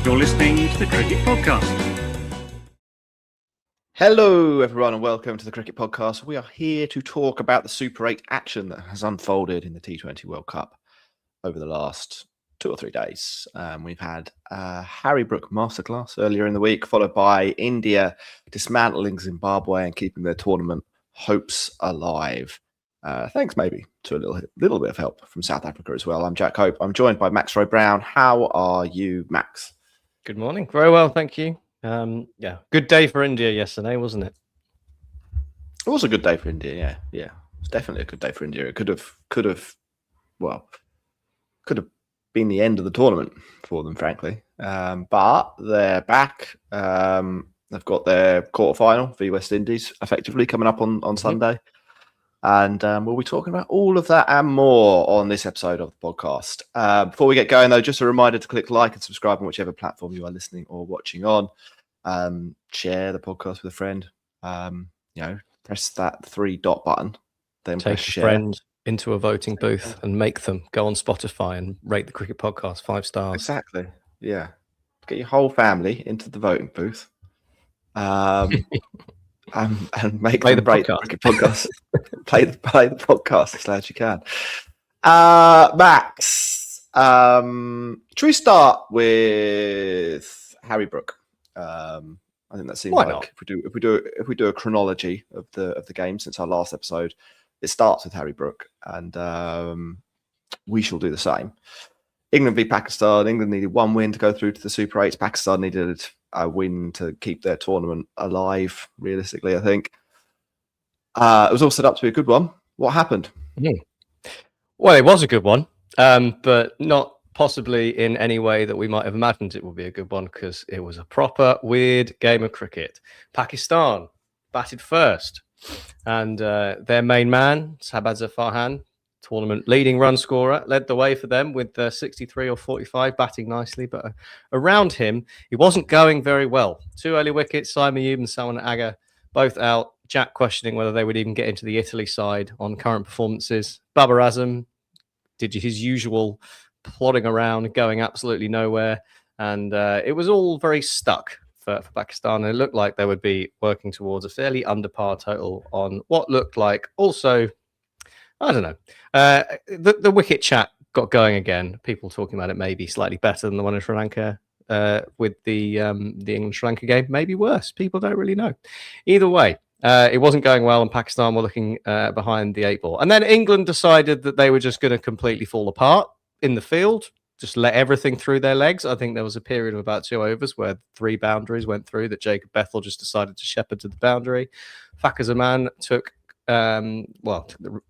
You're listening to the Cricket Podcast. Hello, everyone, and welcome to the Cricket Podcast. We are here to talk about the Super 8 action that has unfolded in the T20 World Cup over the last 2 or 3 days. We've had Harry Brook masterclass earlier in the week, followed by India dismantling Zimbabwe and keeping their tournament hopes alive. Thanks maybe to a little bit of help from South Africa as well. I'm Jack Hope. I'm joined by Max Roy Brown. How are you, Max? Good morning. Very well, thank you. Good day for India yesterday, wasn't it? It was a good day for India. Yeah. It was definitely a good day for India. It could have been the end of the tournament for them, frankly. But they're back. They've got their quarterfinal v West Indies effectively coming up on Sunday. And we'll be talking about all of that and more on this episode of the podcast. Before we get going, though, just a reminder to click like and subscribe on whichever platform you are listening or watching on. Share the podcast with a friend. Press that 3-dot button. Then take press a share. friend into a voting booth and make them go on Spotify and rate the Cricket Podcast 5 stars. Exactly. Yeah. Get your whole family into the voting booth. And make play them the rate podcast. the Cricket Podcast. play the podcast as loud as you can. Max, should we start with Harry Brook? I think that seems Why like not? if we do a chronology of the game since our last episode, it starts with Harry Brook, and we shall do the same. England v Pakistan. England needed one win to go through to the Super 8s. Pakistan needed a win to keep their tournament alive, realistically, I think. It was all set up to be a good one. What happened? Well, it was a good one, but not possibly in any way that we might have imagined it would be a good one, because it was a proper weird game of cricket. Pakistan batted first, and their main man, Shahbaz Farhan, tournament leading run scorer, led the way for them with 63 or 45, batting nicely. But around him, he wasn't going very well. 2 early wickets, Simon Ayub and Salman Aga both out. Jack questioning whether they would even get into the Italy side on current performances. Babar Azam did his usual plodding around, going absolutely nowhere. And it was all very stuck for Pakistan. And it looked like they would be working towards a fairly under par total on what looked like also... I don't know. The wicket chat got going again. People talking about it maybe slightly better than the one in Sri Lanka with the England-Sri Lanka game. Maybe worse. People don't really know. Either way, it wasn't going well, and Pakistan were looking behind the 8 ball. And then England decided that they were just going to completely fall apart in the field, just let everything through their legs. I think there was a period of about 2 overs where 3 boundaries went through that Jacob Bethel just decided to shepherd to the boundary. Fakhar Zaman took...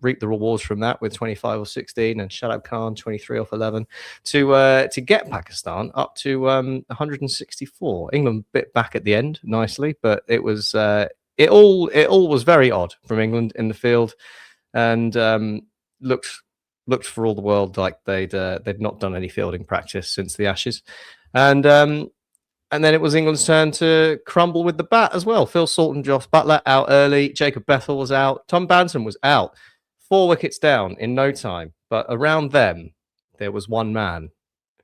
reap the rewards from that with 25 or 16, and Shadab Khan 23 off 11 to get Pakistan up to 164. England bit back at the end nicely, but it was it all was very odd from England in the field, and looked for all the world like they'd not done any fielding practice since the Ashes, and then it was England's turn to crumble with the bat as well. Phil Salt and Josh Buttler out early. Jacob Bethel was out. Tom Banton was out. 4 wickets down in no time. But around them, there was one man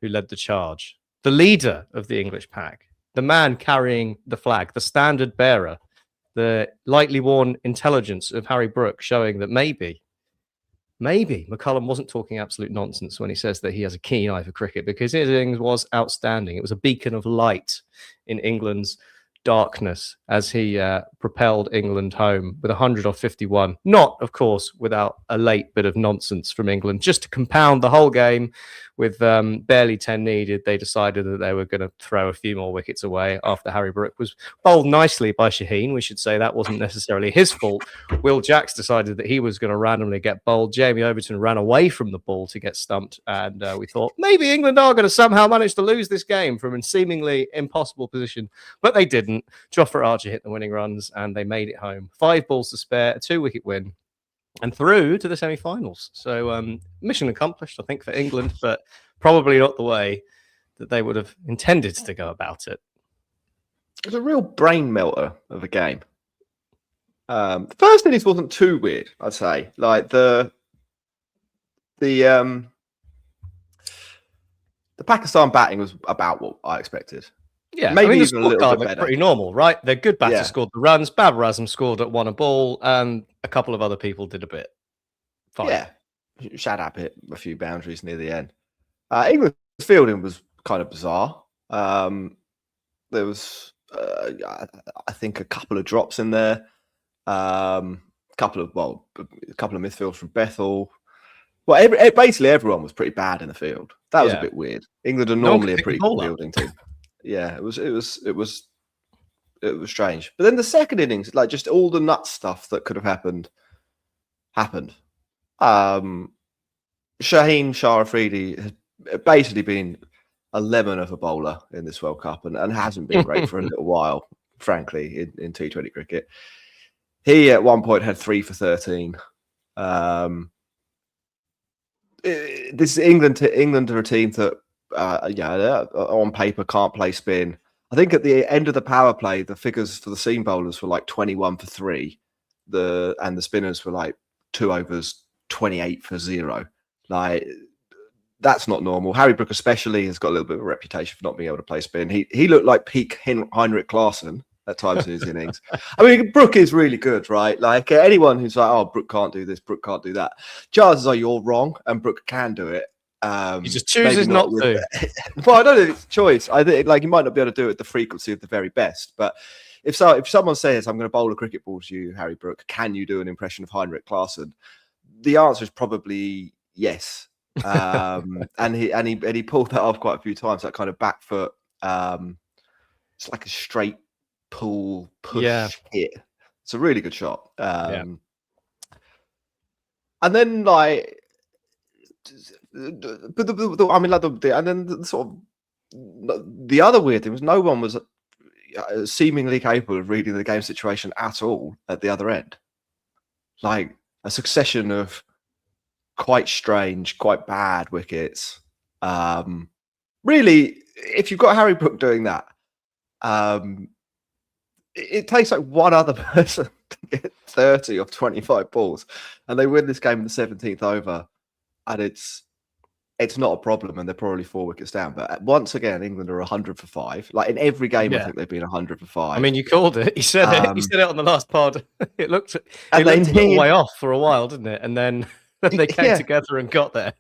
who led the charge. The leader of the English pack. The man carrying the flag. The standard bearer. The lightly worn intelligence of Harry Brook, showing that maybe McCullum wasn't talking absolute nonsense when he says that he has a keen eye for cricket, because his innings was outstanding. It was a beacon of light in England's darkness as he propelled England home with 100 off 51. Not, of course, without a late bit of nonsense from England. Just to compound the whole game with barely 10 needed, they decided that they were going to throw a few more wickets away after Harry Brook was bowled nicely by Shaheen. We should say that wasn't necessarily his fault. Will Jacks decided that he was going to randomly get bowled. Jamie Overton ran away from the ball to get stumped, and we thought maybe England are going to somehow manage to lose this game from a seemingly impossible position, but they didn't. Jofra Archer hit the winning runs, and they made it home. 5 balls to spare, a 2-wicket win, and through to the semi-finals. So mission accomplished, I think, for England, but probably not the way that they would have intended to go about it. It was a real brain melter of a game. The first innings wasn't too weird, I'd say. Like the the Pakistan batting was about what I expected. Yeah, maybe I mean, the even a little scorecard bit looked better. pretty normal, right? Their good batter Yeah. scored the runs, Babar Azam scored at one a ball, and a couple of other people did a bit. Fine. Yeah, Shadab hit a few boundaries near the end. England's fielding was kind of bizarre. There was, I think, a couple of drops in there. A couple of midfields from Bethel. Well, basically everyone was pretty bad in the field. That was a bit weird. England are normally a pretty good fielding team. Yeah, it was strange. But then the second innings, like just all the nut stuff that could have happened. Shaheen Shah Afridi has basically been a lemon of a bowler in this World Cup and hasn't been great for a little while, frankly, in T20 cricket. He at one point had 3 for 13. This is England. England are a team that, on paper can't play spin. I think at the end of the power play, the figures for the seam bowlers were like 21 for 3, and the spinners were like 2 overs, 28 for 0. Like, that's not normal. Harry Brook especially has got a little bit of a reputation for not being able to play spin. He looked like peak Heinrich Klaassen at times in his innings. I mean, Brook is really good, right? Like anyone who's like, oh, Brook can't do this, Brook can't do that. Chances are you're wrong, and Brook can do it. He just chooses not to. Well, I don't know if it's a choice. I think like he might not be able to do it at the frequency of the very best. But if someone says, I'm going to bowl a cricket ball to you, Harry Brook, can you do an impression of Heinrich Klaassen? The answer is probably yes. And he pulled that off quite a few times. That kind of back foot, it's like a straight pull push hit. It's a really good shot. And then like, but and then the sort of the other weird thing was no one was seemingly capable of reading the game situation at all at the other end. Like a succession of quite strange, quite bad wickets. Really, if you've got Harry Brook doing that, it takes like one other person to get 30 off 25 balls, and they win this game in the 17th over, and it's not a problem, and they're probably 4 wickets down. But once again, England are 100 for 5. Like in every game, I think they've been 100 for 5. I mean, you called it. You said it. You said it on the last pod. It looked a little way off for a while, didn't it? And then they came together and got there.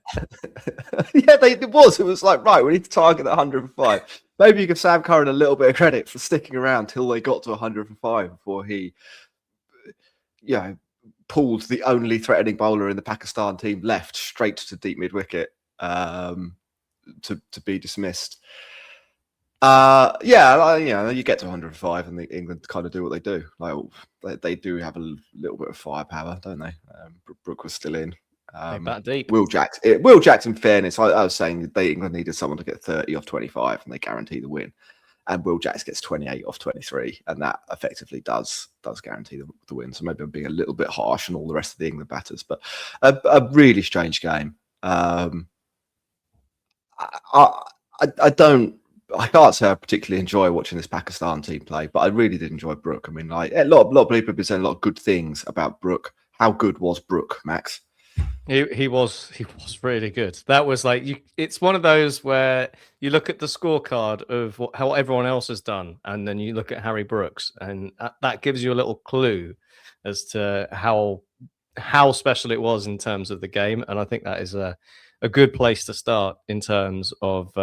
It was like, right, we need to target that 105. Maybe you give Sam Curran a little bit of credit for sticking around till they got to 105 before he, pulled the only threatening bowler in the Pakistan team left straight to deep mid wicket to be dismissed. You get to 105 and England kind of do what they do. Like they do have a little bit of firepower, don't they? Brook was still in. They bat deep. Will Jackson, fairness, I was saying England needed someone to get 30 off 25 and they guarantee the win. And Will Jackson gets 28 off 23, and that effectively does guarantee the win. So maybe I'm being a little bit harsh on all the rest of the England batters, but a really strange game. I can't say I particularly enjoy watching this Pakistan team play, but I really did enjoy Brook. I mean, like a lot of people have been saying a lot of good things about Brook. How good was Brook, Max? He was really good. That was like it's one of those where you look at the scorecard of how everyone else has done, and then you look at Harry Brooks, and that gives you a little clue as to how special it was in terms of the game. And I think that is a good place to start in terms of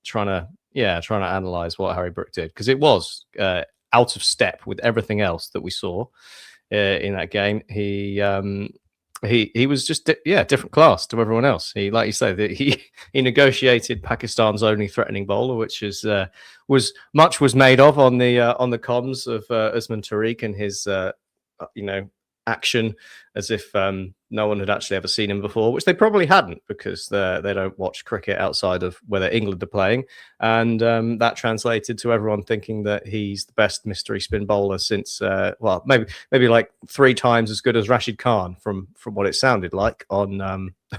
trying to analyze what Harry Brook did, because it was out of step with everything else that we saw in that game. He was just different class to everyone else. He, like you say, he negotiated Pakistan's only threatening bowler, which is was made of on the comms of Usman Tariq and his action, as if no one had actually ever seen him before, which they probably hadn't, because they don't watch cricket outside of whether England are playing. And that translated to everyone thinking that he's the best mystery spin bowler since, maybe like 3 times as good as Rashid Khan from what it sounded like on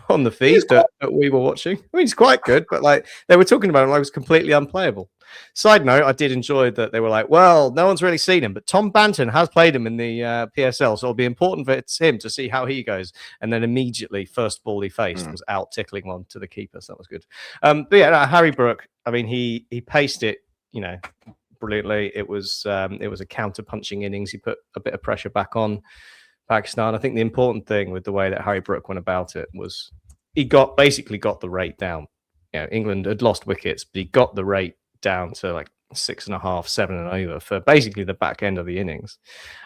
the feed that we were watching. I mean, he's quite good, but like they were talking about him like he was completely unplayable. Side note, I did enjoy that they were like, well, no one's really seen him, but Tom Banton has played him in the PSL, so it'll be important for him to see how he goes. And then immediately, first ball he faced was out tickling one to the keeper, so that was good. But yeah, no, Harry Brook, I mean, he paced it, brilliantly. It was a counter-punching innings. He put a bit of pressure back on Pakistan. I think the important thing with the way that Harry Brook went about it was he basically got the rate down. England had lost wickets, but he got the rate down to like 6.5, 7 and over for basically the back end of the innings.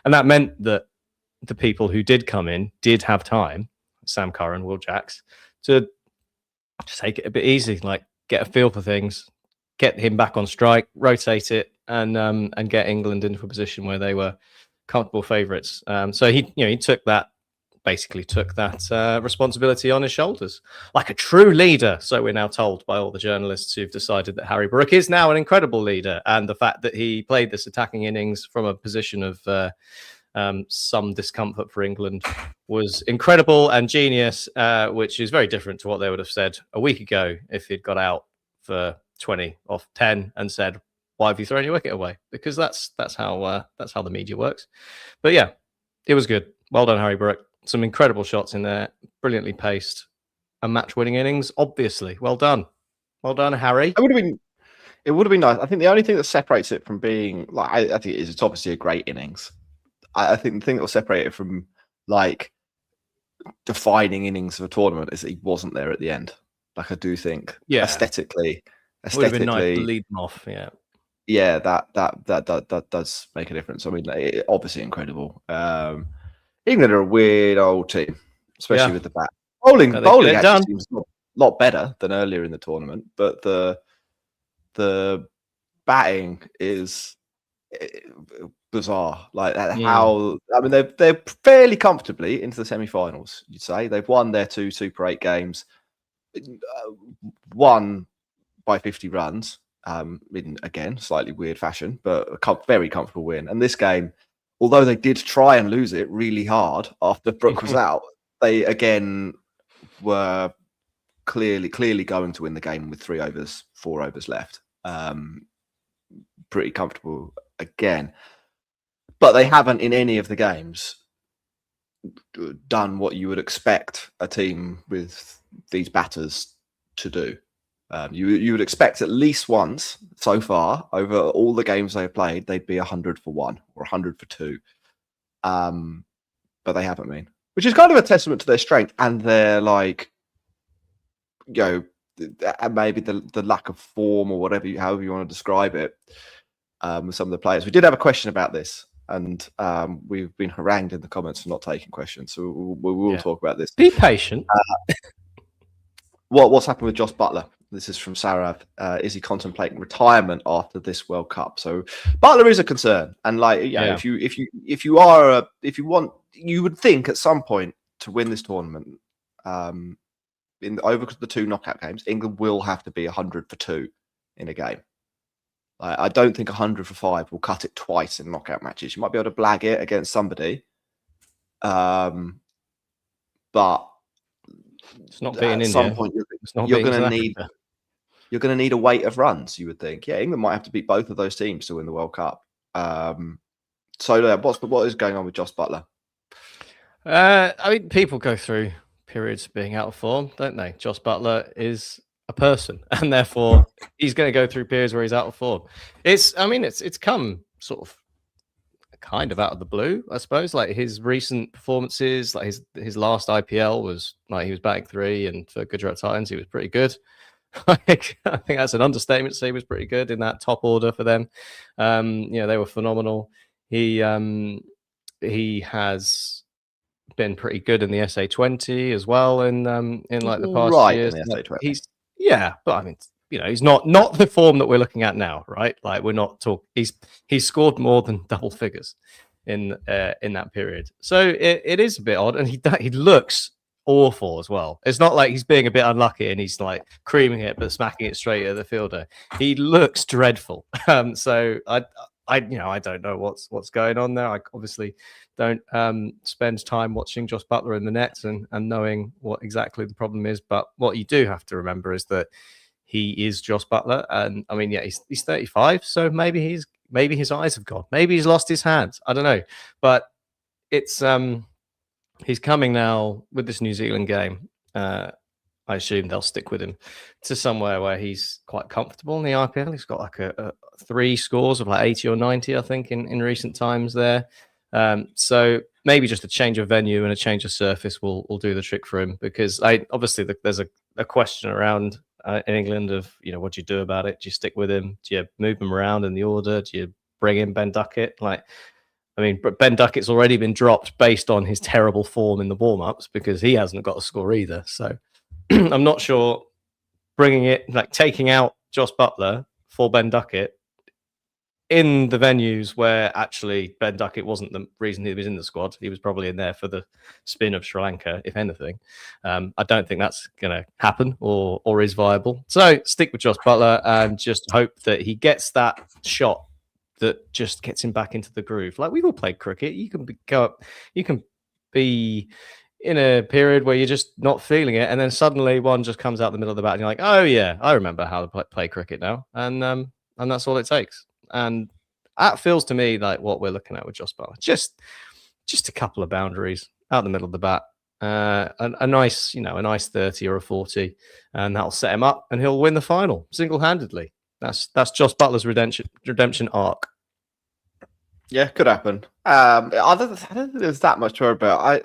And that meant that the people who did come in did have time, Sam Curran, Will Jacks, to just take it a bit easy, like get a feel for things, get him back on strike, rotate it, and get England into a position where they were comfortable favourites. So he took that responsibility on his shoulders like a true leader. So we're now told by all the journalists who've decided that Harry Brook is now an incredible leader, and the fact that he played this attacking innings from a position of some discomfort for England was incredible and genius, which is very different to what they would have said a week ago if he'd got out for 20 off 10 and said, why have you thrown your wicket away? Because that's how the media works. But yeah, it was good. Well done, Harry Brook. Some incredible shots in there, brilliantly paced, a match-winning innings. Obviously, well done, Harry. It would have been nice. I think the only thing that separates it from being like, I think it's obviously a great innings. I think the thing that will separate it from like defining innings of a tournament is that he wasn't there at the end. Like I do think, aesthetically, would have been nice to lead them off. Yeah, that does make a difference. I mean, obviously incredible. England are a weird old team, especially with the bat. Bowling actually seems a lot better than earlier in the tournament, but the batting is bizarre. Like how I mean, they're fairly comfortably into the semi-finals. You'd say they've won their 2 Super 8 games, won by 50 runs. In again slightly weird fashion, but a very comfortable win. And this game, although they did try and lose it really hard after Brook was out, they again were clearly going to win the game with 4 overs left. Pretty comfortable again. But they haven't in any of the games done what you would expect a team with these batters to do. You would expect at least once so far over all the games they've played, they'd be 100 for 1 or 100 for 2. But they haven't been, which is kind of a testament to their strength and their maybe the lack of form or however you want to describe it with some of the players. We did have a question about this, and we've been harangued in the comments for not taking questions, so we will talk about this. Be patient. What's happened with Josh Buttler? This is from Sarav. Is he contemplating retirement after this World Cup? So Buttler is a concern, and if you want, you would think at some point to win this tournament, over the 2 knockout games, England will have to be 100 for 2 in a game. I don't think 100 for 5 will cut it twice in knockout matches. You might be able to blag it against somebody, but it's not being at India. some point you're going to need a weight of runs. You would think, England might have to beat both of those teams to win the World Cup. So what is going on with Josh Buttler? I mean, people go through periods of being out of form, don't they? Josh Buttler is a person, and therefore he's going to go through periods where he's out of form. It's come sort of kind of out of the blue, I suppose. Like his recent performances, like his last IPL was like he was batting 3, and for Gujarat Titans he was pretty good. I think that's an understatement to say he was pretty good in that top order for them. They were phenomenal. He has been pretty good in the SA20 as well in like the past years. In the SA20. But I mean, he's not the form that we're looking at now, right? Like we're not talking. He's scored more than double figures in that period. So it is a bit odd, and he looks awful as well. It's not like he's being a bit unlucky and he's like creaming it but smacking it straight at the fielder. He looks dreadful. So I don't know what's going on there. I obviously don't spend time watching Josh Buttler in the nets and knowing what exactly the problem is. But what you do have to remember is that he is Josh Butler. And I mean, yeah, he's 35, so maybe his eyes have gone. Maybe he's lost his hands. I don't know, but it's he's coming now with this New Zealand game. I assume they'll stick with him to somewhere where he's quite comfortable in the IPL. He's got like a 3 scores of like 80 or 90, I think, in recent times there. So maybe just a change of venue and a change of surface will do the trick for him, because obviously there's a question around in England of, what do you do about it? Do you stick with him? Do you move him around in the order? Do you bring in Ben Duckett? Ben Duckett's already been dropped based on his terrible form in the warm-ups because he hasn't got a score either. So I'm not sure taking out Josh Butler for Ben Duckett in the venues where actually Ben Duckett wasn't the reason he was in the squad. He was probably in there for the spin of Sri Lanka, if anything. I don't think that's going to happen or is viable. So stick with Josh Butler and just hope that he gets that shot that just gets him back into the groove. Like, we've all played cricket. You can be in a period where you're just not feeling it, and then suddenly one just comes out the middle of the bat, and you're like, "Oh yeah, I remember how to play cricket now," and that's all it takes. And that feels to me like what we're looking at with Josh Butler. Just a couple of boundaries out the middle of the bat, a nice 30 or a 40, and that'll set him up, and he'll win the final single-handedly. That's Josh Butler's redemption arc. Yeah, could happen. I don't think there's that much to worry about.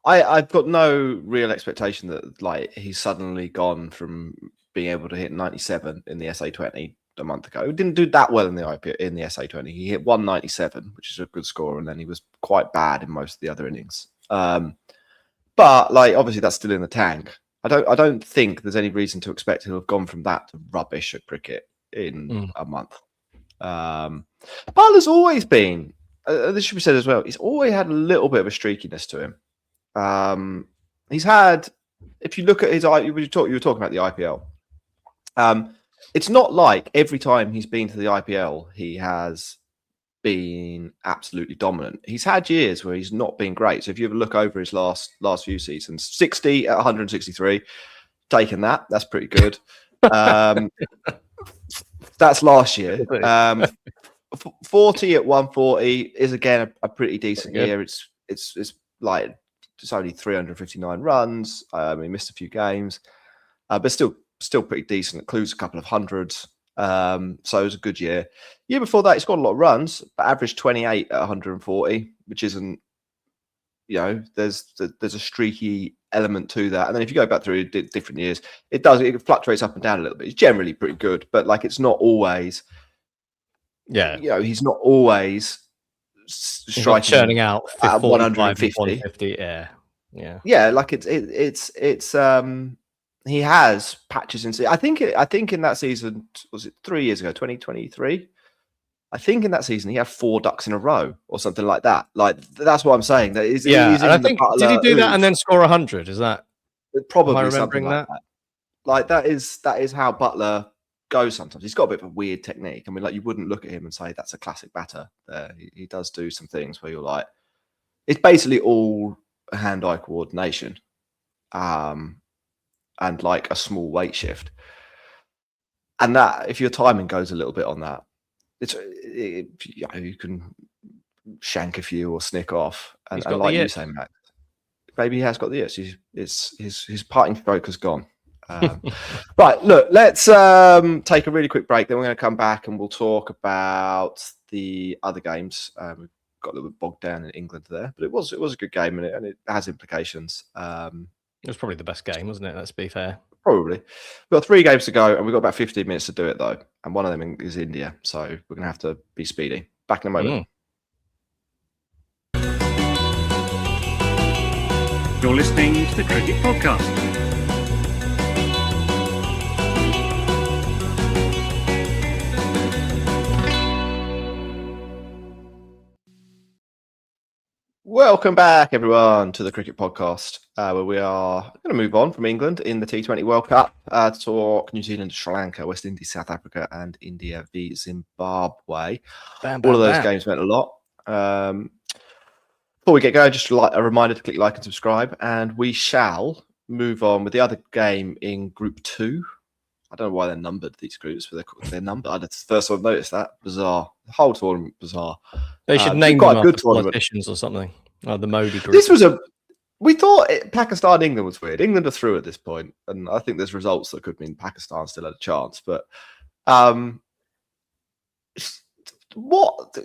I've got no real expectation that he's suddenly gone from being able to hit 97 in the SA20 a month ago. He didn't do that well in the IPL, in the SA20. He hit 197, which is a good score, and then he was quite bad in most of the other innings. But obviously that's still in the tank. I don't think there's any reason to expect he'll have gone from that to rubbish at cricket in a month. Butler's always been, this should be said as well, he's always had a little bit of a streakiness to him. He's had, if you look at you were talking about the IPL. It's not like every time he's been to the IPL, he has been absolutely dominant. He's had years where he's not been great. So if you ever look over his last few seasons, 60 at 163, taking that's pretty good. That's last year. 40 at 140 is again a pretty decent year. It's only 359 runs. He missed a few games, but still pretty decent. It includes a couple of hundreds. So it was a good year. Year before that, he scored a lot of runs, but averaged 28 at 140, which isn't, there's a streaky element to that. And then if you go back through different years, it fluctuates up and down a little bit. It's generally pretty good, but it's not always. Yeah, he's not always striking, churning out at 150. Yeah. He has patches in. I think in that season, was it 3 years ago, 2023? I think in that season he had 4 ducks in a row or something like that. That's what I'm saying. That is, and I think did he do that and then score 100? Is that probably something like that? That is how Butler goes sometimes. He's got a bit of a weird technique. I mean, you wouldn't look at him and say that's a classic batter. He does do some things where you're like, it's basically all hand-eye coordination. And a small weight shift, and that if your timing goes a little bit on that, you can shank a few or snick off, and like you say, Max, maybe he has got the itch. His parting stroke has gone. Right, look, let's take a really quick break. Then we're going to come back and we'll talk about the other games. We've got a little bit bogged down in England there, but it was a good game, and it has implications. It was probably the best game, wasn't it? Let's be fair. Probably. We've got 3 games to go, and we've got about 15 minutes to do it, though. And one of them is India, so we're going to have to be speedy. Back in a moment. You're listening to the Cricket Podcast. Welcome back, everyone, to the Cricket Podcast, where we are going to move on from England in the T20 World Cup to talk New Zealand, Sri Lanka, West Indies, South Africa, and India v Zimbabwe. All of those games meant a lot. Before we get going, just a reminder to click like and subscribe, and we shall move on with the other game in Group 2. I don't know why they're numbered, these groups, but they're numbered. That's the first time I've noticed that. Bizarre. The whole tournament, bizarre. They should name them after politicians or something. Oh, the Modi group. This was we thought Pakistan, England was weird. England are through at this point, and I think there's results that could mean Pakistan still had a chance. But what?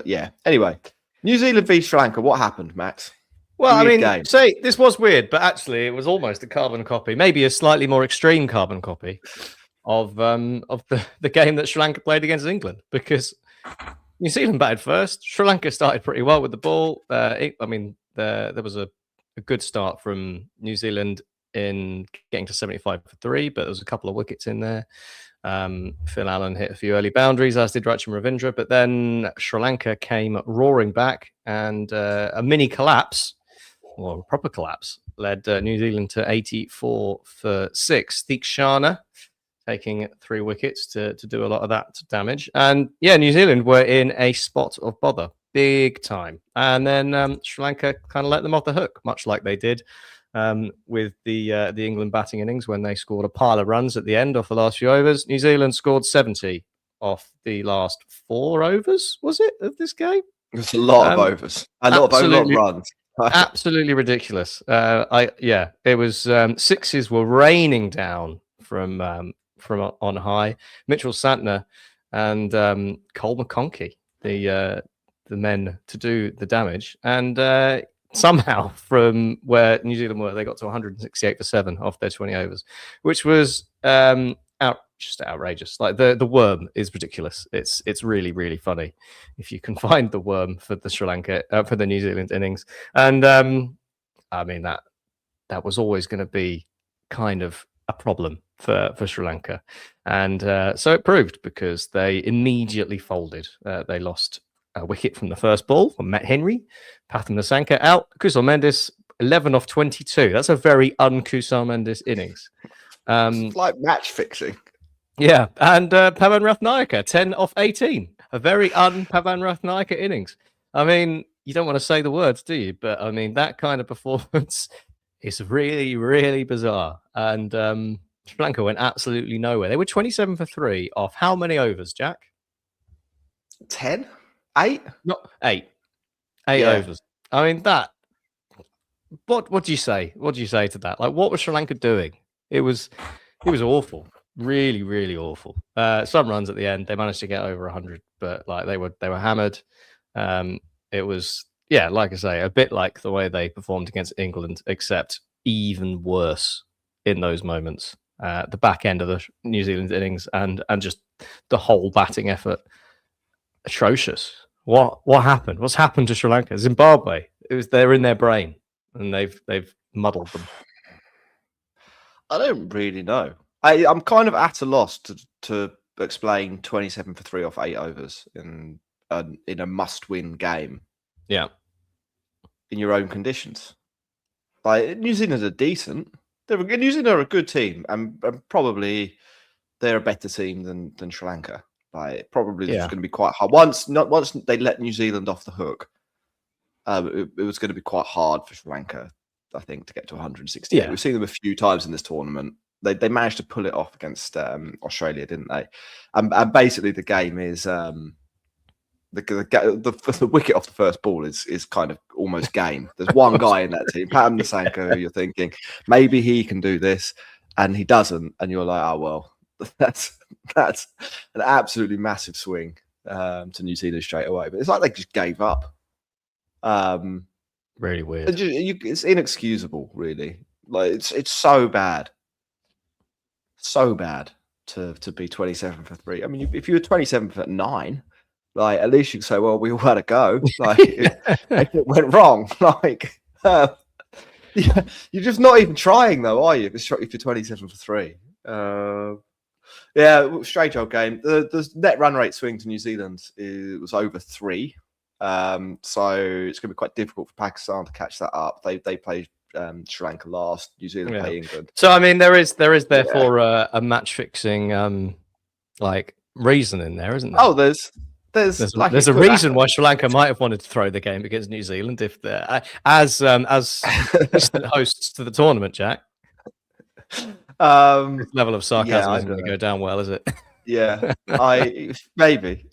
Yeah. Anyway, New Zealand v Sri Lanka. What happened, Max? Well, Weird I mean, game. say this was weird, but actually, it was almost a carbon copy, maybe a slightly more extreme carbon copy of the game that Sri Lanka played against England, because New Zealand batted first. Sri Lanka started pretty well with the ball. I mean, there was a good start from New Zealand in getting to 75 for 3, but there was a couple of wickets in there. Phil Allen hit a few early boundaries, as did Rachin Ravindra, but then Sri Lanka came roaring back, and a mini collapse, or a proper collapse, led New Zealand to 84 for 6. Theekshana taking 3 wickets to do a lot of that damage. And yeah, New Zealand were in a spot of bother, big time. And then Sri Lanka kind of let them off the hook, much like they did with the England batting innings when they scored a pile of runs at the end off the last few overs. New Zealand scored 70 off the last 4 overs, was it, of this game? It's a lot of overs. A lot of runs. Absolutely ridiculous. It was sixes were raining down from on high. Mitchell Santner and Cole McConkey, the men to do the damage, and somehow from where New Zealand were, they got to 168 for 7 off their 20 overs, which was just outrageous. Like the worm is ridiculous. It's really, really funny if you can find the worm for the for the New Zealand innings. And I mean that was always going to be kind of a problem for Sri Lanka, and so it proved, because they immediately folded. They lost a wicket from the first ball from Matt Henry, Pathum Nissanka out, Kusal Mendes 11 off 22. That's a very un-Kusal Mendes innings. It's like match fixing. Yeah, and Pavan Rathnayaka 10 off 18. A very un-Pavan Rathnayaka innings. I mean, you don't want to say the words, do you? But I mean, that kind of performance is really, really bizarre. And Sri Lanka went absolutely nowhere. They were 27 for 3 off how many overs, Jack? 10? 8? Not 8. 8 overs. I mean, that. What do you say? What do you say to that? Like, what was Sri Lanka doing? It was awful. Really, really awful. Some runs at the end, they managed to get over 100, but like they were hammered. It was, yeah, like I say, a bit like the way they performed against England, except even worse in those moments. The back end of the New Zealand innings and just the whole batting effort, atrocious. What happened? What's happened to Sri Lanka? Zimbabwe. They're in their brain, and they've muddled them. I don't really know. I'm kind of at a loss to explain 27 for 3 off 8 overs in a must-win game. Yeah, in your own conditions. Like, New Zealand are decent. New Zealand are a good team, and probably they're a better team than Sri Lanka. Like, probably it's going to be quite hard. Once they let New Zealand off the hook, it was going to be quite hard for Sri Lanka, I think, to get to 168. Yeah. We've seen them a few times in this tournament. They managed to pull it off against Australia, didn't they? And basically, the game is the wicket off the first ball is kind of almost game. There's one guy in that team, Pathum Nissanka, who you're thinking maybe he can do this, and he doesn't, and you're like, oh well, that's an absolutely massive swing to New Zealand straight away. But it's like they just gave up. Really weird. It's inexcusable, really. Like it's so bad. So bad to be 27 for 3. I mean, if you were 27 for 9, like at least you could say, well, we all had a go. Like it went wrong. Like you're just not even trying, though, are you? If you're 27 for 3. Yeah, strange old game. The net run rate swing to New Zealand was over 3. So it's going to be quite difficult for Pakistan to catch that up. They play Sri Lanka last, New Zealand play England. So I mean, there is therefore a match fixing like reason in there, isn't there? Oh, there's there's a reason why Sri Lanka might have wanted to throw the game against New Zealand if they're as assistant hosts to the tournament, Jack. This level of sarcasm isn't going to go down well, is it? Yeah, maybe.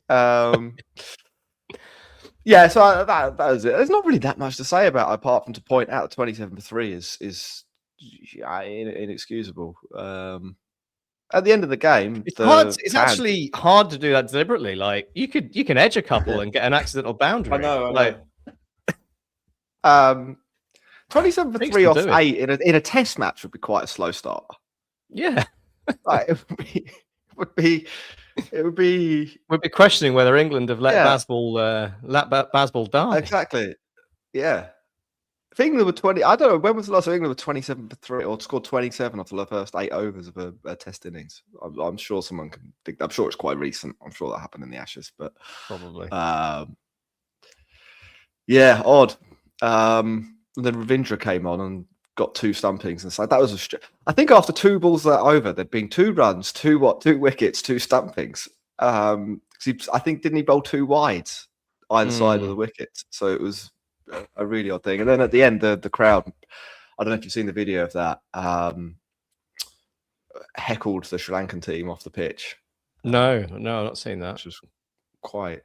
Yeah, so that was it. There's not really that much to say about it, apart from to point out that 27-3 is inexcusable. At the end of the game, it's actually hard to do that deliberately. Like you can edge a couple and get an accidental boundary. I know. 27-3 off 8 in a test match would be quite a slow start. Yeah, like, it would be. We'd be questioning whether England have let Bazball die. Exactly. Yeah. If England were 20, I don't know when was the last time England were 27-3 or scored 27 after the first 8 overs of a test innings. I'm sure someone can think. I'm sure it's quite recent. I'm sure that happened in the Ashes, but probably. Yeah, odd. And then Ravindra came on and got 2 stumpings, and it's like that was I think after 2 balls that over, there'd been 2 runs, 2 wickets, 2 stumpings. I think didn't he bowl 2 wides either side of the wicket? So it was a really odd thing. And then at the end, the crowd, I don't know if you've seen the video of that, heckled the Sri Lankan team off the pitch. No, I've not seen that. Which was quite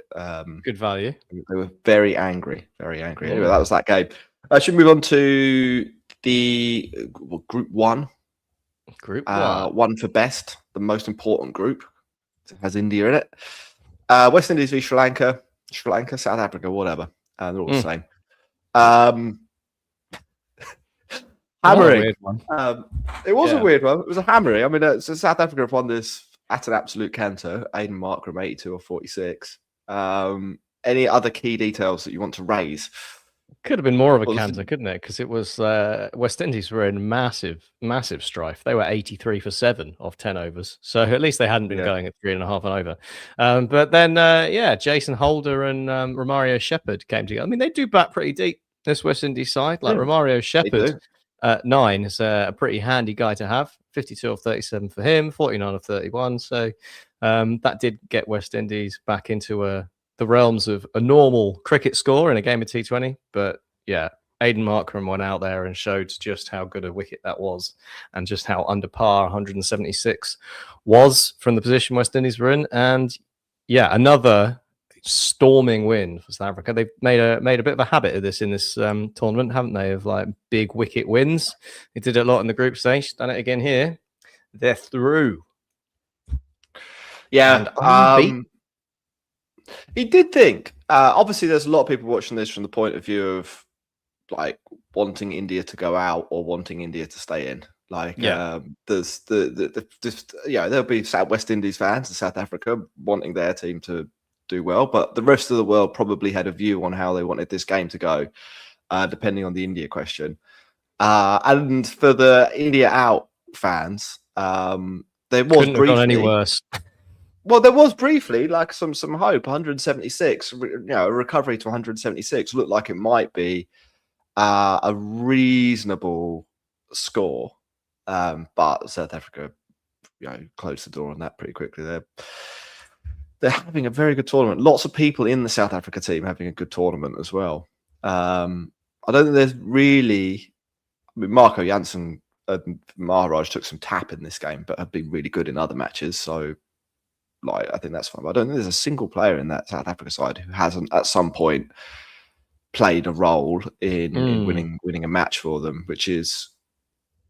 good value. They were very angry. Anyway, that was that game. I should move on to the Group 1. Group 1. 1 for best, the most important group. It has India in it. West Indies v Sri Lanka, South Africa, whatever. They're all the same. Hammering. Weird one. It was a weird one. It was a hammering. I mean, so South Africa have won this at an absolute canter. Aiden Markram 82 or 46. Any other key details that you want to raise? Could have been more of a canter, couldn't it? Because it was West Indies were in massive strife. They were 83 for 7 off 10 overs. So at least they hadn't been going at 3.5 and over. But then, Jason Holder and Romario Shepherd came together. I mean, they do bat pretty deep, this West Indies side. Like Romario Shepherd at 9 is a pretty handy guy to have. 52 of 37 for him, 49 of 31. So that did get West Indies back into the realms of a normal cricket score in a game of T20. But yeah, Aiden Markram went out there and showed just how good a wicket that was and just how under par 176 was from the position West Indies were in. And yeah, another storming win for South Africa. They've made a bit of a habit of this in this tournament, haven't they? Of like big wicket wins. They did it a lot in the group stage. Done it again here. They're through. Yeah. He did think. Obviously, there's a lot of people watching this from the point of view of like wanting India to go out or wanting India to stay in. Like, there's there'll be West Indies fans in South Africa wanting their team to do well, but the rest of the world probably had a view on how they wanted this game to go, depending on the India question. And for the India out fans, there was couldn't have gone any worse. Well, there was briefly like some hope. 176, a recovery to 176 looked like it might be a reasonable score, but South Africa, closed the door on that pretty quickly. They're having a very good tournament. Lots of people in the South Africa team having a good tournament as well. I don't think there's really. I mean, Marco Jansen and Maharaj took some tap in this game, but have been really good in other matches. So. I think that's fine. But I don't think there's a single player in that South Africa side who hasn't at some point played a role in winning a match for them, which is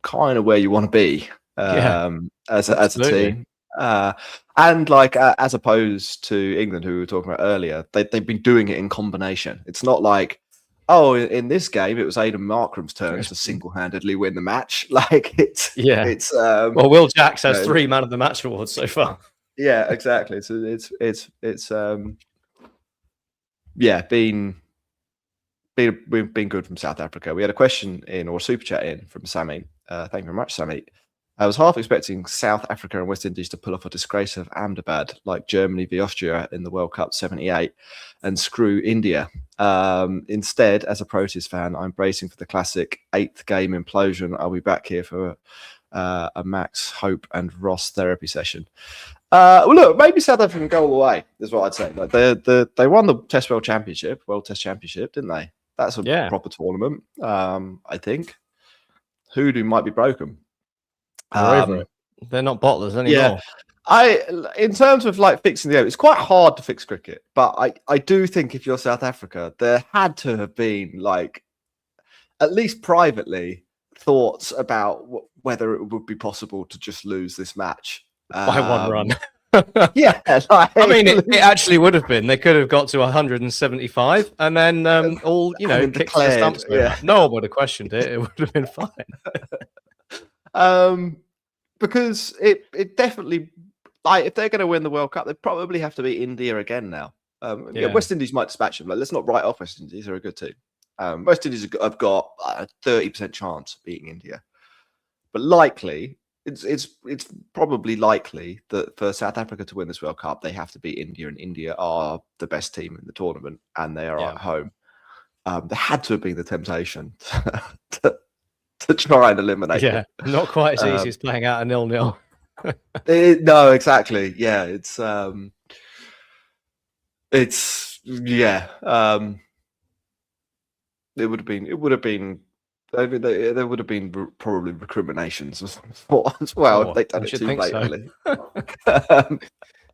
kind of where you want to be as a team. And as opposed to England, who we were talking about earlier, they've been doing it in combination. It's not like, in this game it was Aiden Markram's turn to single-handedly win the match. Will Jacks has 3 man of the match awards so far. Yeah, exactly. So it's been good from South Africa. We had a question in or a super chat in from Sammy. Thank you very much, Sammy. I was half expecting South Africa and West Indies to pull off a disgrace of Ahmedabad like Germany v Austria in the World Cup '78 and screw India. Instead, as a Proteas fan, I'm bracing for the classic 8th game implosion. I'll be back here for a Max, Hope, and Ross therapy session. Well, look, maybe South Africa can go all the way. Is what I'd say. Like they won the World Test Championship, didn't they? That's a proper tournament. I think. Hoodoo might be broken. We're over it. They're not bottlers anymore. Yeah. In terms of like fixing the game, it's quite hard to fix cricket. But I do think if you're South Africa, there had to have been like, at least privately, thoughts about whether it would be possible to just lose this match by one run. Yeah, I mean, it actually would have been. They could have got to 175 and then all kicked the stumps. Yeah. No one would have questioned it. It would have been fine. Because it definitely, like, if they're going to win the World Cup, they probably have to beat India again now. West Indies might dispatch them. Like, let's not write off West Indies. They're a good team. West Indies have got a 30% chance of beating India, but likely it's probably likely that for South Africa to win this World Cup, they have to beat India, and India are the best team in the tournament, and they are at home. There had to have been the temptation to try and eliminate. Yeah, not quite as easy as playing out a 0-0. No, exactly. Yeah, it's It would have been. I mean, there would have been probably recriminations as well. If they'd done it too blatantly. So.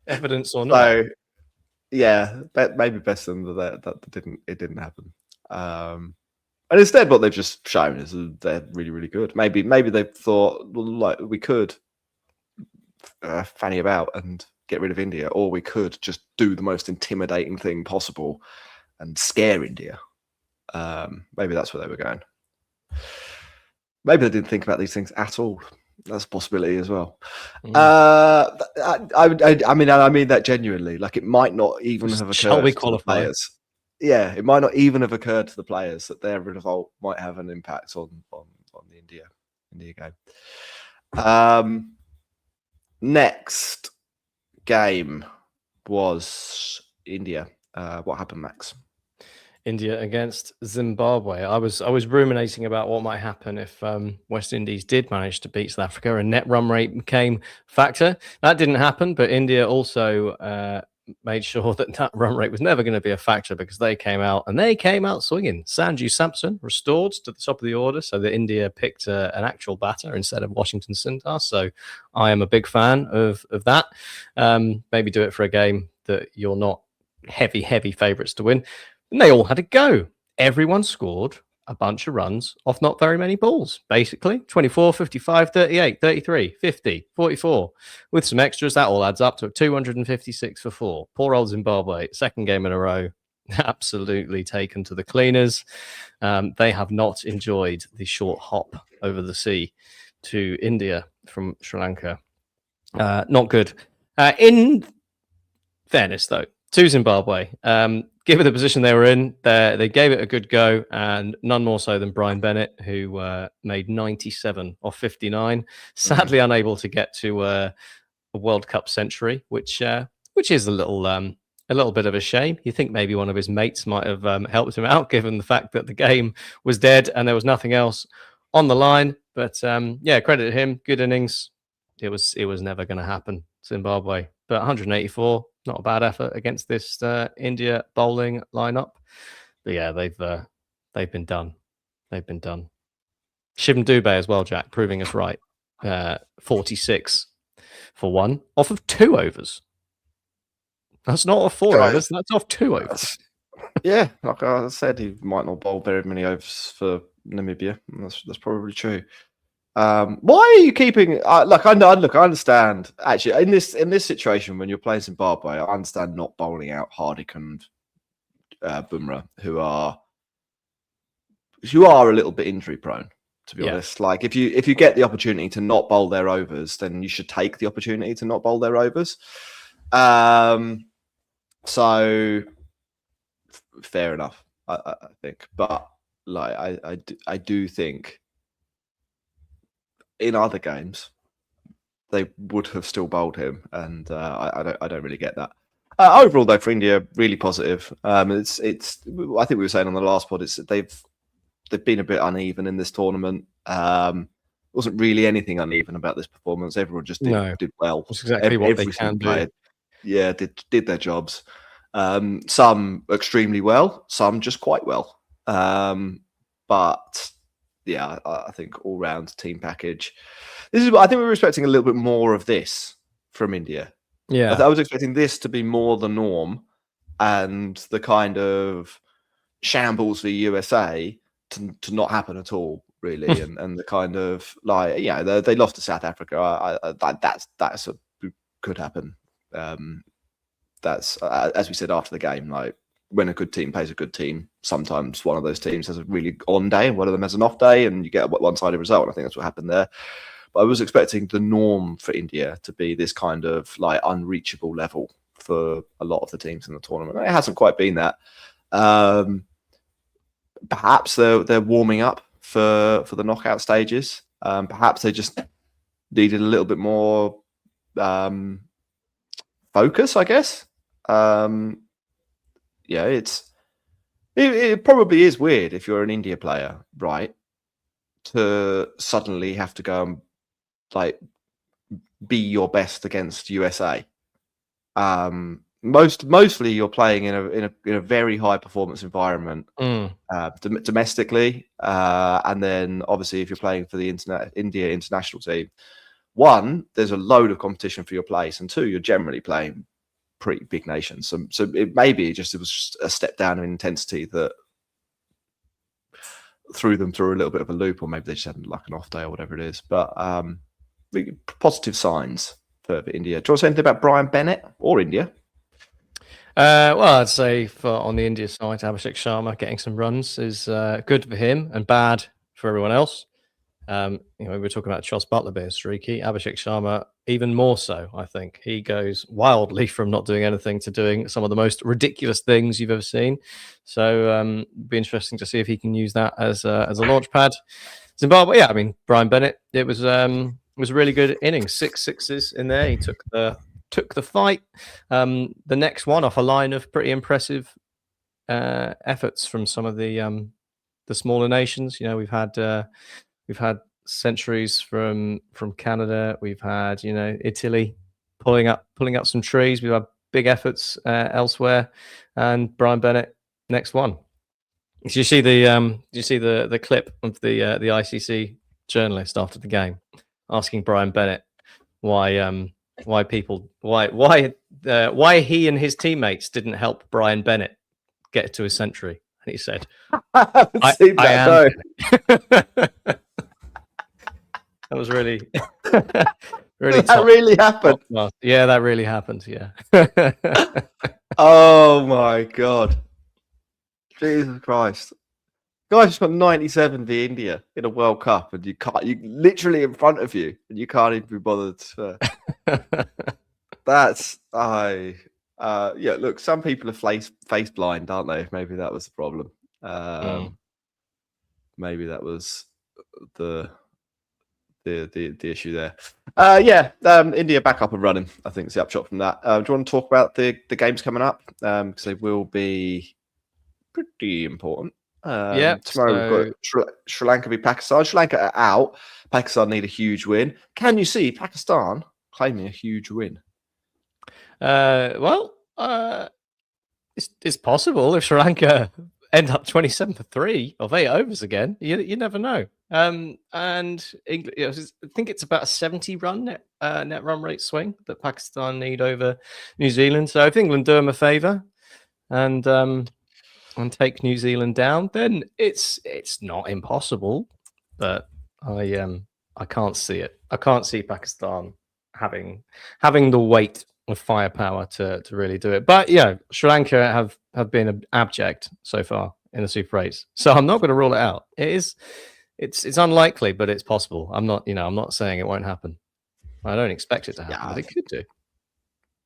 Evidence or not. So, yeah, maybe best than that it didn't happen. And instead, what they've just shown is they're really, really good. Maybe they thought, well, like, we could fanny about and get rid of India, or we could just do the most intimidating thing possible and scare India. Maybe that's where they were going. Maybe they didn't think about these things at all. That's a possibility as well. I mean that genuinely. Like, it might not even have occurred. Shall we to qualify? The players. Yeah, it might not even have occurred to the players that their revolt might have an impact on the India game. Next game was India. What happened, Max? India against Zimbabwe. I was ruminating about what might happen if West Indies did manage to beat South Africa and net run rate became a factor. That didn't happen, but India also made sure that run rate was never going to be a factor, because they came out swinging. Sanju Samson restored to the top of the order, so that India picked an actual batter instead of Washington Sundar. So I am a big fan of that. Maybe do it for a game that you're not heavy favourites to win. And they all had a go. Everyone scored a bunch of runs off not very many balls, basically. 24, 55, 38, 33, 50, 44. With some extras, that all adds up to 256 for 4. Poor old Zimbabwe, second game in a row, absolutely taken to the cleaners. They have not enjoyed the short hop over the sea to India from Sri Lanka. Not good. In fairness, though, to Zimbabwe, given the position they were in, they gave it a good go, and none more so than Brian Bennett, who made 97 off 59. Sadly, unable to get to a World Cup century, which is a little bit of a shame. You think maybe one of his mates might have helped him out, given the fact that the game was dead and there was nothing else on the line. But credit to him. Good innings. It was never going to happen, Zimbabwe. But 184. Not a bad effort against this India bowling lineup. But yeah, they've been done. They've been done. Shivam Dubé as well, Jack, proving us right. 46 for 1 off of 2 overs. That's not off 4 overs. That's off 2 overs. Yeah, like I said, he might not bowl very many overs for Namibia. That's probably true. Why are you keeping? Look, I understand. Actually, in this situation, when you're playing Zimbabwe, I understand not bowling out Hardik and Bumrah, who are a little bit injury prone. To be honest, like if you get the opportunity to not bowl their overs, then you should take the opportunity to not bowl their overs. So fair enough, I think, but like I do think. In other games, they would have still bowled him, and I don't really get that. Overall, though, for India, really positive. It's I think we were saying on the last pod, they've been a bit uneven in this tournament. wasn't really anything uneven about this performance. Everyone just did well. That's exactly what they can do. Yeah, did their jobs. Some extremely well, some just quite well. But yeah, I think all round team package. This is what I think we were expecting a little bit more of this from India. Yeah, I was expecting this to be more the norm, and the kind of shambles for USA to not happen at all, really, and the kind of like they lost to South Africa. That's could happen. That's as we said after the game, like when a good team plays a good team, sometimes one of those teams has a really on day and one of them has an off day, and you get a one-sided result. And I think that's what happened there. But I was expecting the norm for India to be this kind of like unreachable level for a lot of the teams in the tournament. It hasn't quite been that. Perhaps they're warming up for the knockout stages. Perhaps they just needed a little bit more focus, I guess. It probably is weird if you're an India player, right, to suddenly have to go and like be your best against USA. Mostly you're playing in a very high performance environment domestically, and then obviously if you're playing for the India international team, one, there's a load of competition for your place, and two, you're generally playing pretty big nations. So it was just a step down in intensity that threw them through a little bit of a loop, or maybe they just had like an off day or whatever it is. But positive signs for India. Do you want to say anything about Brian Bennett or India? Well, I'd say on the India side, Abhishek Sharma getting some runs is good for him and bad for everyone else. We were talking about Jos Buttler being streaky. Abhishek Sharma, even more so, I think. He goes wildly from not doing anything to doing some of the most ridiculous things you've ever seen. So it'd be interesting to see if he can use that as a launch pad. Zimbabwe, yeah, I mean, Brian Bennett, it was a really good innings. 6 sixes in there. He took the fight. The next one off a line of pretty impressive efforts from some of the smaller nations. We've had centuries from Canada. We've had Italy pulling up some trees. We've had big efforts elsewhere, and Brian Bennett next one. Did you see the clip of the ICC journalist after the game asking Brian Bennett why he and his teammates didn't help Brian Bennett get to his century? And he said, I am. That was really, that really happened. Yeah, that really happened. Yeah. Oh my God. Jesus Christ. Guys just got 97 for India in a World Cup, and you literally in front of you, and you can't even be bothered to. Look, some people are face blind, aren't they? Maybe that was the problem. Maybe that was the issue there. India back up and running, I think is the upshot from that. Do you want to talk about the games coming up? Because they will be pretty important. Tomorrow we've got Sri Lanka v Pakistan. Sri Lanka are out. Pakistan need a huge win. Can you see Pakistan claiming a huge win? It's possible if Sri Lanka end up 27 for 3 of 8 overs again. You never know. And England, I think it's about a 70 run net run rate swing that Pakistan need over New Zealand. So if England do them a favour and take New Zealand down, then it's not impossible. But I can't see it. I can't see Pakistan having the weight of firepower to really do it. But Sri Lanka have been abject so far in the Super 8s, so I'm not going to rule it out. It's unlikely, but it's possible. I'm not saying it won't happen. I don't expect it to happen, but it could do.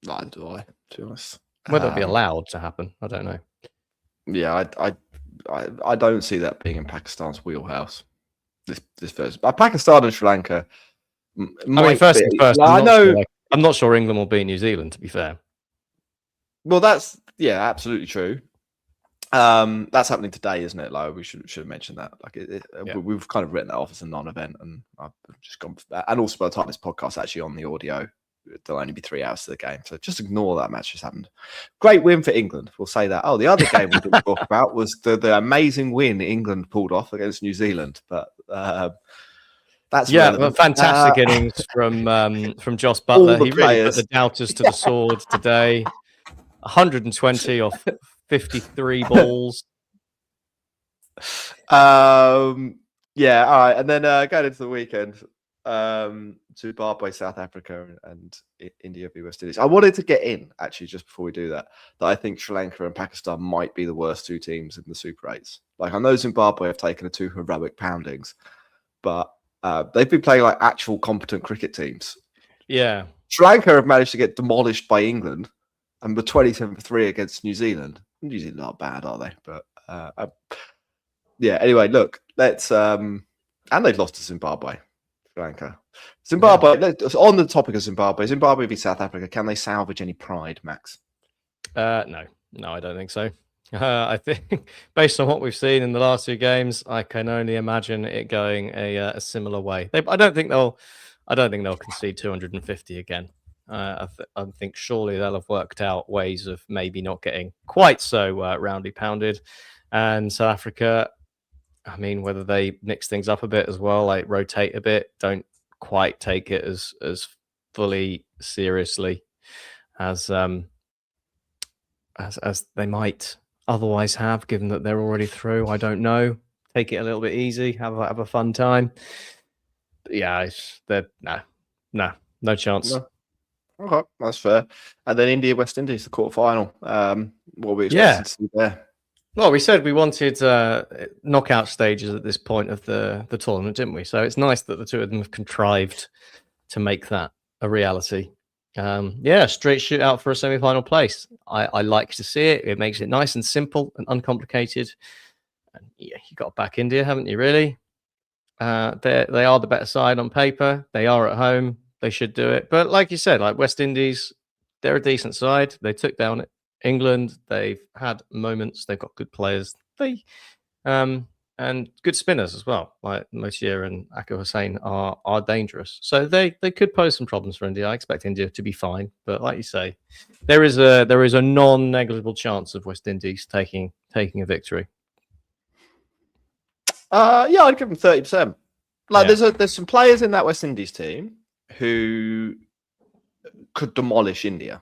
Neither do I, to be honest. Whether it be allowed to happen, I don't know. Yeah, I don't see that being in Pakistan's wheelhouse. This first, Pakistan and Sri Lanka. First and first. I'm not sure England will beat New Zealand, to be fair. Well, that's absolutely true. That's happening today, isn't it? Like we should have mentioned that. Like we've kind of written that off as a non-event, and I've just gone for that. And also, by the time this podcast actually on the audio, there'll only be 3 hours to the game, so just ignore that match just happened. Great win for England. We'll say that. Oh, the other game we didn't talk about was the amazing win England pulled off against New Zealand. But that's fantastic innings from Joss Butler. He really put the doubters to the sword today. 120 off 53 balls. Yeah, all right. And then going into the weekend, Zimbabwe, South Africa, and India v West Indies. I wanted to get in, actually, just before we do that I think Sri Lanka and Pakistan might be the worst 2 teams in the Super 8s. Like, I know Zimbabwe have taken 2 heroic poundings, but they've been playing like actual competent cricket teams. Yeah. Sri Lanka have managed to get demolished by England and were 27-3 against New Zealand. New Zealand aren't bad, are they? But yeah, anyway, look, let's and they've lost to Zimbabwe, Sri Lanka. Zimbabwe, on the topic of Zimbabwe v South Africa, can they salvage any pride, Max? No, I don't think so. I think based on what we've seen in the last 2 games, I can only imagine it going a similar way. I don't think they'll concede 250 again. I think surely they'll have worked out ways of maybe not getting quite so roundly pounded. And South Africa, I mean, whether they mix things up a bit as well, like rotate a bit, don't quite take it as fully seriously as they might otherwise have, given that they're already through. I don't know. Take it a little bit easy, have a fun time. But yeah, no chance. No. Okay, that's fair. And then India, West Indies, the quarterfinal. What are we expecting to see there? Well, we said we wanted knockout stages at this point of the tournament, didn't we? So it's nice that the 2 of them have contrived to make that a reality. Straight shootout for a semi-final place. I like to see it. It makes it nice and simple and uncomplicated. And yeah, you got to back India, haven't you? Really? They are the better side on paper. They are at home. They should do it. But like you said, like West Indies, they're a decent side. They took down England. They've had moments. They've got good players. And good spinners as well. Like Mosier and Akil Hussain are dangerous. So they could pose some problems for India. I expect India to be fine. But like you say, there is a non-negligible chance of West Indies taking a victory. Yeah, I'd give them 30%. Like there's some players in that West Indies team who could demolish India.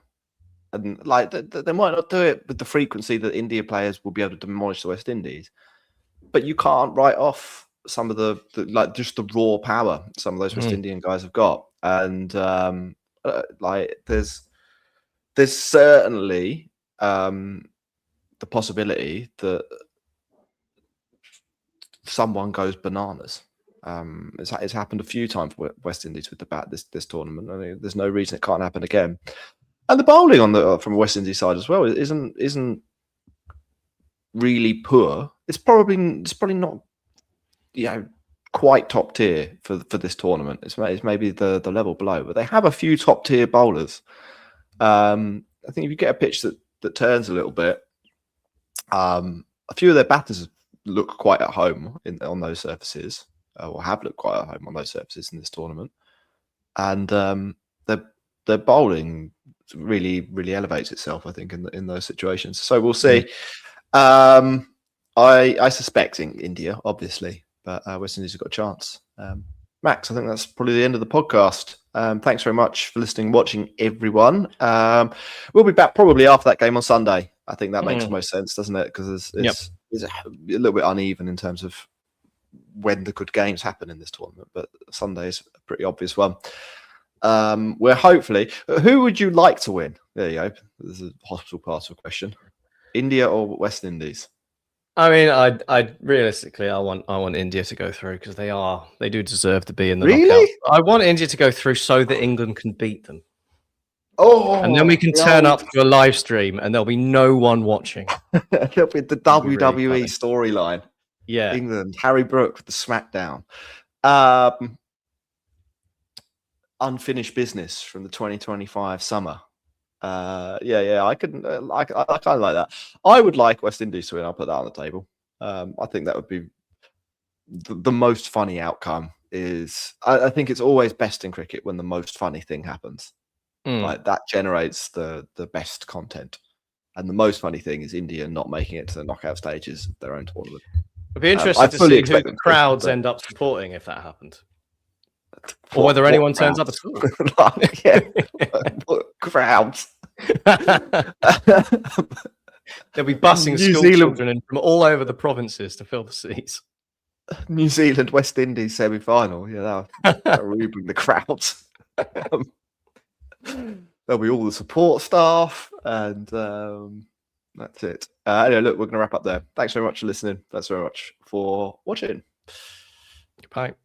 And like they might not do it with the frequency that India players will be able to demolish the West Indies, but you can't write off some of the like just the raw power some of those West Indian guys have got. And like there's certainly the possibility that someone goes bananas. It's happened a few times for West Indies with the bat this tournament. I mean, there's no reason it can't happen again. And the bowling from the West Indies side as well isn't really poor. It's probably not quite top tier for this tournament. It's maybe the level below, but they have a few top tier bowlers. I think if you get a pitch that turns a little bit, a few of their batters look quite at home on those surfaces, or have looked quite at home on those surfaces in this tournament, and their bowling really elevates itself, I think, in those situations. So we'll see. I suspect India, obviously, but West Indies have got a chance. Max, I think that's probably the end of the podcast. Thanks very much for listening, watching, everyone. We'll be back probably after that game on Sunday. I think that makes the most sense, doesn't it? Because it's a little bit uneven in terms of when the good games happen in this tournament, but Sunday is a pretty obvious one. Where hopefully, who would you like to win? There you go. This is a hospital pass of question. India or West Indies? I mean, I realistically, I want India to go through because they do deserve to be in the knockout. I want India to go through so that England can beat them. Oh, and then we can turn up to a live stream and there'll be no one watching. It'll be the WWE storyline. Yeah, England, Harry Brook with the SmackDown. Unfinished business from the 2025 summer. Yeah. I couldn't. I kind of like that. I would like West Indies to win. I'll put that on the table. I think that would be the most funny outcome. I think it's always best in cricket when the most funny thing happens. Like that generates the best content. And the most funny thing is India not making it to the knockout stages of their own tournament. It'd be interesting to see who the crowds end up supporting if that happened. Or whether anyone turns up at all. What crowds. They'll be busing school children in from all over the provinces to fill the seats. New Zealand, West Indies semi-final. Yeah, that'll really bring the crowds. There'll be all the support staff, and that's it. Anyway, look, we're going to wrap up there. Thanks very much for listening. Thanks very much for watching. Bye.